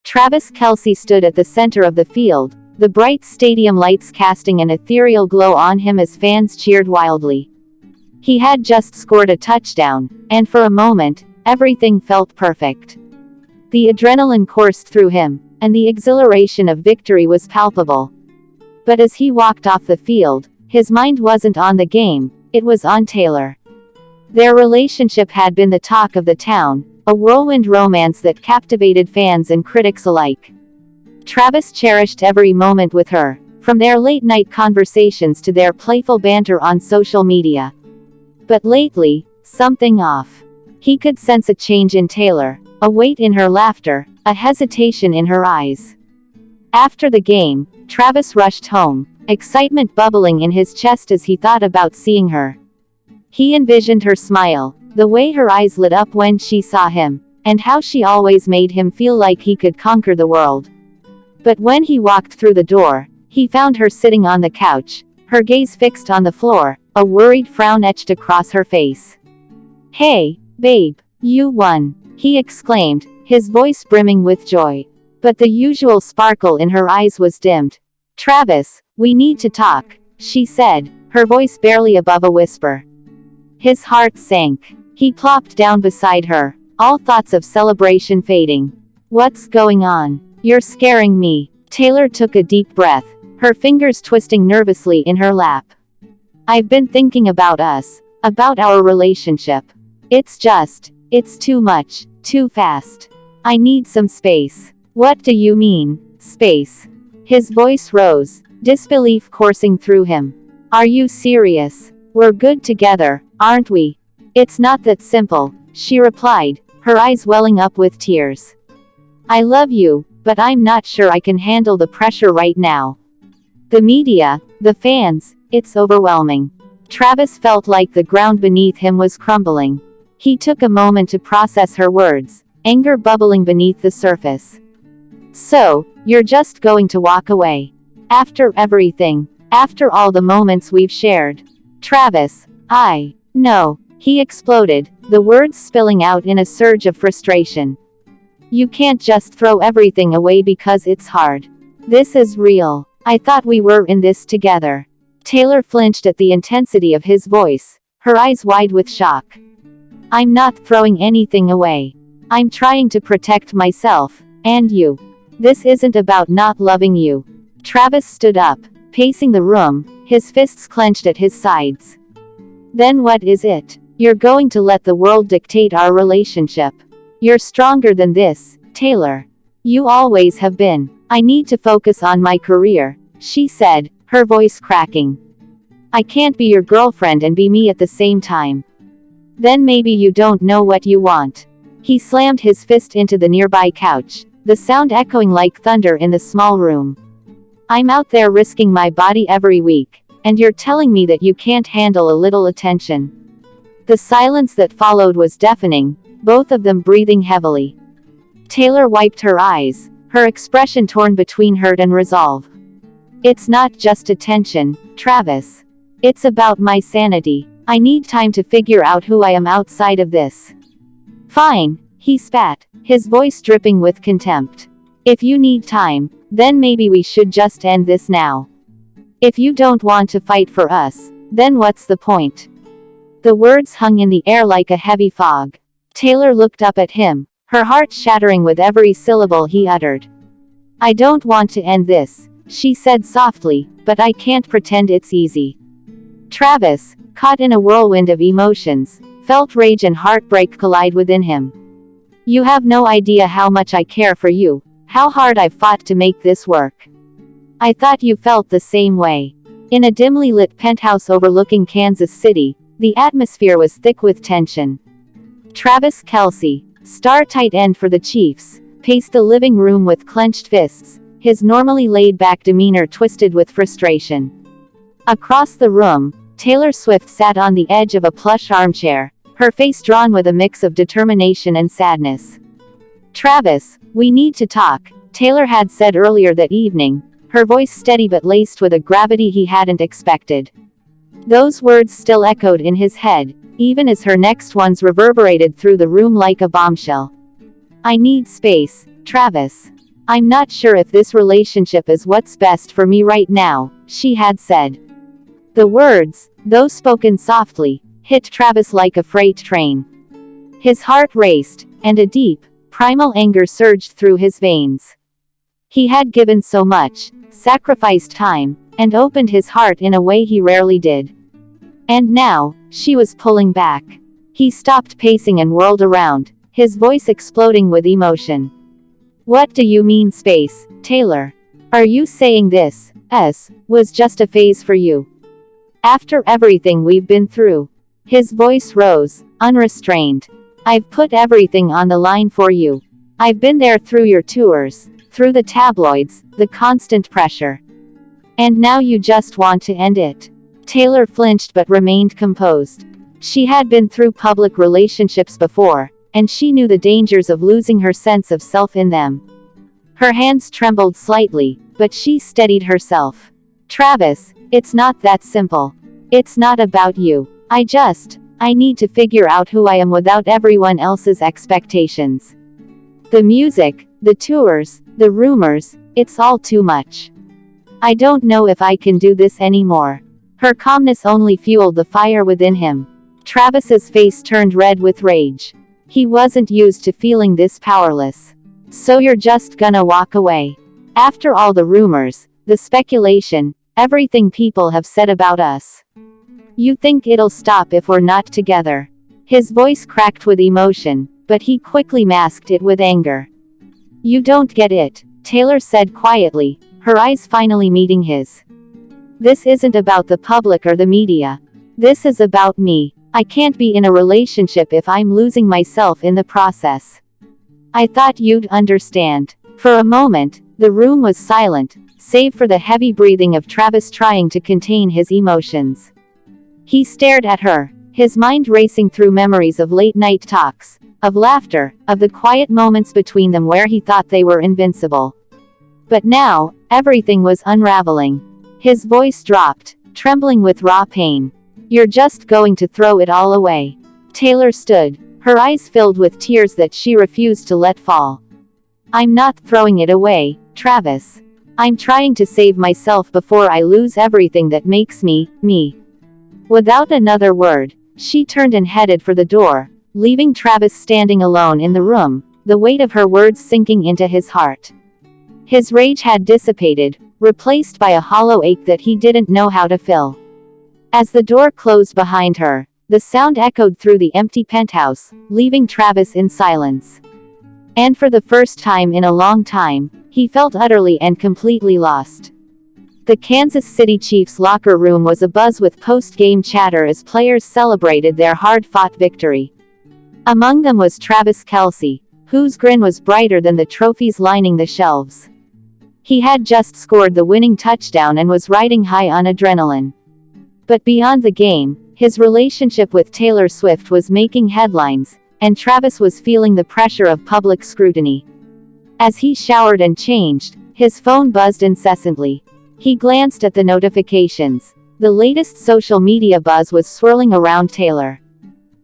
Travis Kelce stood at the center of the field, the bright stadium lights casting an ethereal glow on him as fans cheered wildly. He had just scored a touchdown, and for a moment, everything felt perfect. The adrenaline coursed through him, and the exhilaration of victory was palpable. But as he walked off the field, his mind wasn't on the game, it was on Taylor. Their relationship had been the talk of the town, a whirlwind romance that captivated fans and critics alike. Travis cherished every moment with her, from their late-night conversations to their playful banter on social media. But lately, something off. He could sense a change in Taylor, a weight in her laughter, a hesitation in her eyes. After the game, Travis rushed home, excitement bubbling in his chest as he thought about seeing her. He envisioned her smile, the way her eyes lit up when she saw him, and how she always made him feel like he could conquer the world. But when he walked through the door, he found her sitting on the couch, her gaze fixed on the floor, a worried frown etched across her face. "Hey, babe, you won," he exclaimed, his voice brimming with joy. But the usual sparkle in her eyes was dimmed. "Travis, we need to talk," she said, her voice barely above a whisper. His heart sank. He plopped down beside her, all thoughts of celebration fading. "What's going on? You're scaring me." Taylor took a deep breath, her fingers twisting nervously in her lap. "I've been thinking about us, about our relationship. It's too much, too fast. I need some space." "What do you mean, space?" His voice rose, disbelief coursing through him. "Are you serious? We're good together, aren't we?" "It's not that simple," she replied, her eyes welling up with tears. "I love you, but I'm not sure I can handle the pressure right now. The media, the fans, it's overwhelming." Travis felt like the ground beneath him was crumbling. He took a moment to process her words, anger bubbling beneath the surface. "So, you're just going to walk away? After everything? After all the moments we've shared?" "Travis, no," he exploded, the words spilling out in a surge of frustration. "You can't just throw everything away because it's hard. This is real. I thought we were in this together." Taylor flinched at the intensity of his voice, her eyes wide with shock. "I'm not throwing anything away. I'm trying to protect myself, and you. This isn't about not loving you." Travis stood up, pacing the room, his fists clenched at his sides. "Then what is it? You're going to let the world dictate our relationship? You're stronger than this, Taylor. You always have been." "I need to focus on my career," she said, her voice cracking. "I can't be your girlfriend and be me at the same time." "Then maybe you don't know what you want." He slammed his fist into the nearby couch, the sound echoing like thunder in the small room. "I'm out there risking my body every week, and you're telling me that you can't handle a little attention." The silence that followed was deafening, both of them breathing heavily. Taylor wiped her eyes, her expression torn between hurt and resolve. "It's not just attention, Travis. It's about my sanity. I need time to figure out who I am outside of this." "Fine," he spat, his voice dripping with contempt. "If you need time, then maybe we should just end this now. If you don't want to fight for us, then what's the point?" The words hung in the air like a heavy fog. Taylor looked up at him, her heart shattering with every syllable he uttered. "I don't want to end this," she said softly, "but I can't pretend it's easy." Travis, caught in a whirlwind of emotions, felt rage and heartbreak collide within him. "You have no idea how much I care for you, how hard I've fought to make this work. I thought you felt the same way." In a dimly lit penthouse overlooking Kansas City, the atmosphere was thick with tension. Travis Kelce, star tight end for the Chiefs, paced the living room with clenched fists, his normally laid-back demeanor twisted with frustration. Across the room, Taylor Swift sat on the edge of a plush armchair, her face drawn with a mix of determination and sadness. "Travis, we need to talk," Taylor had said earlier that evening, her voice steady but laced with a gravity he hadn't expected. Those words still echoed in his head, even as her next ones reverberated through the room like a bombshell. "I need space, Travis. I'm not sure if this relationship is what's best for me right now, she had said. The words, though spoken softly, hit Travis like a freight train. His heart raced, and a deep, primal anger surged through his veins. He had given so much, sacrificed time, and opened his heart in a way he rarely did. And now, she was pulling back. He stopped pacing and whirled around, his voice exploding with emotion. What do you mean space, Taylor? Are you saying this, was just a phase for you? After everything we've been through. His voice rose, unrestrained. I've put everything on the line for you. I've been there through your tours, through the tabloids, the constant pressure. And now you just want to end it. Taylor flinched but remained composed. She had been through public relationships before, and she knew the dangers of losing her sense of self in them. Her hands trembled slightly, but she steadied herself. Travis, it's not that simple. It's not about you. I need to figure out who I am without everyone else's expectations. The music, the tours, the rumors, it's all too much. I don't know if I can do this anymore. Her calmness only fueled the fire within him. Travis's face turned red with rage. He wasn't used to feeling this powerless. So you're just gonna walk away? After all the rumors, the speculation, everything people have said about us. You think it'll stop if we're not together? His voice cracked with emotion, but he quickly masked it with anger. You don't get it, Taylor said quietly, her eyes finally meeting his. This isn't about the public or the media. This is about me. I can't be in a relationship if I'm losing myself in the process. I thought you'd understand. For a moment, the room was silent, save for the heavy breathing of Travis trying to contain his emotions. He stared at her, his mind racing through memories of late-night talks, of laughter, of the quiet moments between them where he thought they were invincible. But now, everything was unraveling. His voice dropped, trembling with raw pain. You're just going to throw it all away. Taylor stood, her eyes filled with tears that she refused to let fall. I'm not throwing it away, Travis. I'm trying to save myself before I lose everything that makes me, me. Without another word, she turned and headed for the door, leaving Travis standing alone in the room, the weight of her words sinking into his heart. His rage had dissipated, replaced by a hollow ache that he didn't know how to fill. As the door closed behind her, the sound echoed through the empty penthouse, leaving Travis in silence. And for the first time in a long time, he felt utterly and completely lost. The Kansas City Chiefs locker room was abuzz with post-game chatter as players celebrated their hard-fought victory. Among them was Travis Kelce, whose grin was brighter than the trophies lining the shelves. He had just scored the winning touchdown and was riding high on adrenaline. But beyond the game, his relationship with Taylor Swift was making headlines, and Travis was feeling the pressure of public scrutiny. As he showered and changed, his phone buzzed incessantly. He glanced at the notifications. The latest social media buzz was swirling around Taylor.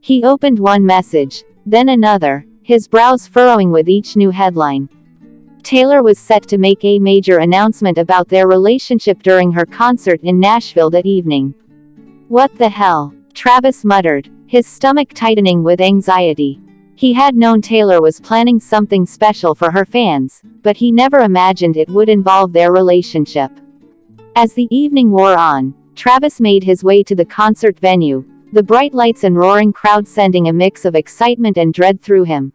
He opened one message, then another, his brows furrowing with each new headline. Taylor was set to make a major announcement about their relationship during her concert in Nashville that evening. What the hell? Travis muttered, his stomach tightening with anxiety. He had known Taylor was planning something special for her fans, but he never imagined it would involve their relationship. As the evening wore on, Travis made his way to the concert venue, the bright lights and roaring crowd sending a mix of excitement and dread through him.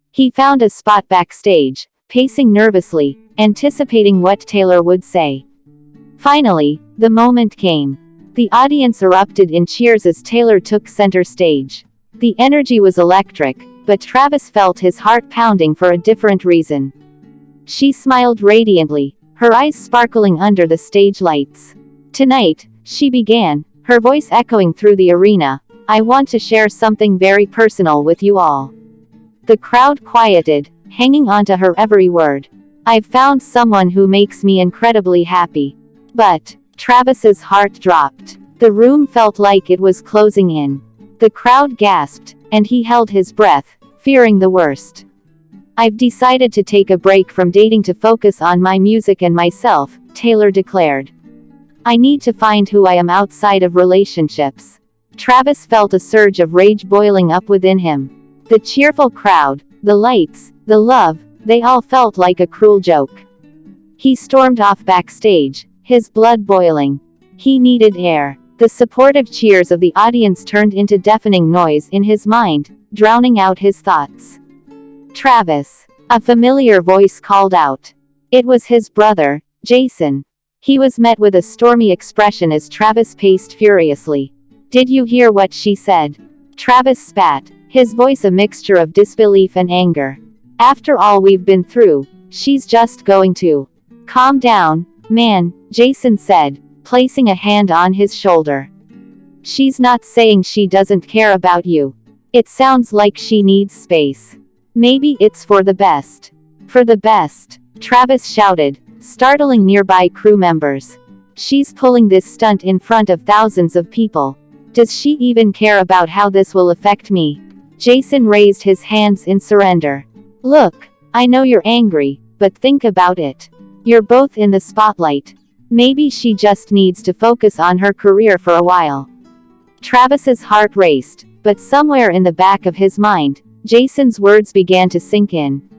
He found a spot backstage, pacing nervously, anticipating what Taylor would say. Finally, the moment came. The audience erupted in cheers as Taylor took center stage. The energy was electric, but Travis felt his heart pounding for a different reason. She smiled radiantly, her eyes sparkling under the stage lights. Tonight, she began, her voice echoing through the arena, I want to share something very personal with you all. The crowd quieted, hanging on to her every word. I've found someone who makes me incredibly happy. But Travis's heart dropped. The room felt like it was closing in. The crowd gasped, and he held his breath, fearing the worst. I've decided to take a break from dating to focus on my music and myself, Taylor declared. I need to find who I am outside of relationships. Travis felt a surge of rage boiling up within him. The cheerful crowd, the lights, the love, they all felt like a cruel joke. He stormed off backstage, his blood boiling. He needed air. The supportive cheers of the audience turned into deafening noise in his mind, drowning out his thoughts. Travis. A familiar voice called out. It was his brother, Jason. He was met with a stormy expression as Travis paced furiously. Did you hear what she said? Travis spat, his voice a mixture of disbelief and anger. After all we've been through, she's just going to. Calm down, man, Jason said, placing a hand on his shoulder. She's not saying she doesn't care about you. It sounds like she needs space. Maybe it's for the best. For the best, Travis shouted, startling nearby crew members. She's pulling this stunt in front of thousands of people. Does she even care about how this will affect me? Jason raised his hands in surrender. Look, I know you're angry, but think about it. You're both in the spotlight. Maybe she just needs to focus on her career for a while. Travis's heart raced, but somewhere in the back of his mind, Jason's words began to sink in.